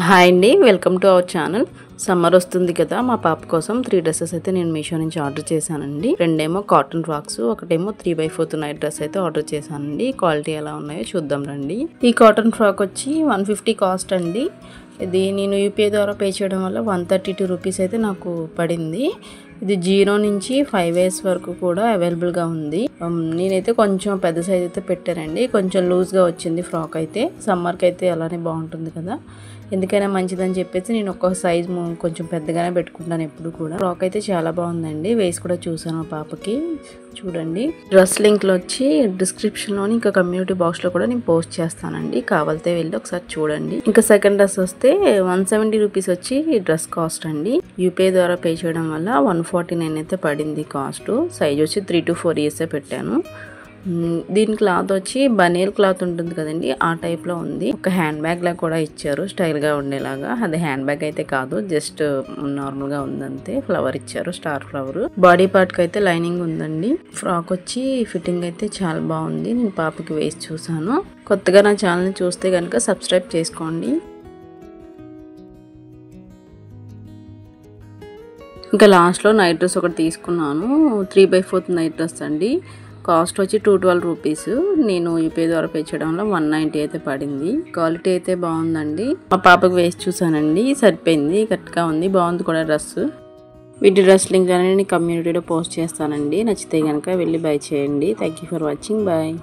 Hi అండి, welcome to our channel. Summer వస్తుంది కదా, మా పాప కోసం 3 డ్రెస్సెస్ అయితే నేను మీషో నుంచి ఆర్డర్ చేశానండి. రెండేమో కాటన్ ఫ్రాక్స్, ఒకటేమో 3/4 నైట్ డ్రెస్ అయితే ఆర్డర్ చేశానండి. క్వాలిటీ ఎలా ఉన్నాయో చూద్దాం రండి. ఈ కాటన్ ఫ్రాక్ వచ్చి 150 కాస్ట్ అండి. ఇది నేను యూపీఐ ద్వారా పే చేయడం వల్ల 132 రూపీస్ అయితే నాకు పడింది. ఇది 0 నుంచి 5 ఇయర్స్ వరకు కూడా అవైలబుల్గా ఉంది. నేనైతే కొంచెం పెద్ద సైజ్ అయితే పెట్టానండి. కొంచెం లూజ్గా వచ్చింది ఫ్రాక్ అయితే. సమ్మర్కి అయితే అలానే బాగుంటుంది కదా, ఎందుకైనా మంచిదని చెప్పేసి నేను ఒక సైజ్ కొంచెం పెద్దగానే పెట్టుకుంటాను ఎప్పుడు కూడా. ఫ్రాక్ అయితే చాలా బాగుందండి, వేసి కూడా చూసాను మా పాపకి. చూడండి, డ్రెస్ లింక్లు వచ్చి డిస్క్రిప్షన్లోని ఇంకా కమ్యూనిటీ బాక్స్లో కూడా నేను పోస్ట్ చేస్తానండి, కావాలితే వెళ్ళి ఒకసారి చూడండి. ఇంకా సెకండ్ డ్రెస్ వస్తే 170 రూపీస్ వచ్చి డ్రెస్ కాస్ట్ అండి. యూపీఐ ద్వారా పే చేయడం వల్ల 149 అయితే పడింది కాస్ట్. సైజ్ వచ్చి 3 to 4 ఇయర్స్ పెట్టాను. దీని క్లాత్ వచ్చి బనీల్ క్లాత్ ఉంటుంది కదండి, ఆ టైప్లో ఉంది. ఒక హ్యాండ్ బ్యాగ్ లా కూడా ఇచ్చారు, స్టైల్గా ఉండేలాగా. అది హ్యాండ్ బ్యాగ్ అయితే కాదు, జస్ట్ నార్మల్గా ఉందంతే. ఫ్లవర్ ఇచ్చారు, స్టార్ ఫ్లవర్. బాడీ పార్ట్కి అయితే లైనింగ్ ఉందండి. ఫ్రాక్ వచ్చి ఫిట్టింగ్ అయితే చాలా బాగుంది. నేను పాపకి వేసి చూసాను. కొత్తగా నా ఛానల్ని చూస్తే కనుక సబ్స్క్రైబ్ చేసుకోండి. ఇంకా లాస్ట్లో నైట్ డ్రెస్ ఒకటి తీసుకున్నాను, 3/4 నైట్ డ్రెస్ అండి. కాస్ట్ వచ్చి 212 రూపీస్. నేను యూపీఐ ద్వారా పే చేయడం వల్ల 190 అయితే పడింది. క్వాలిటీ అయితే బాగుందండి. మా పాపకు వేసి చూసానండి, సరిపోయింది, కరెక్ట్గా ఉంది, బాగుంది కూడా డ్రెస్. వీటి డ్రెస్ లింక్ అనేది నేను కమ్యూనిటీలో పోస్ట్ చేస్తానండి. నచ్చితే కనుక వెళ్ళి బై చేయండి. Thank you for watching. Bye.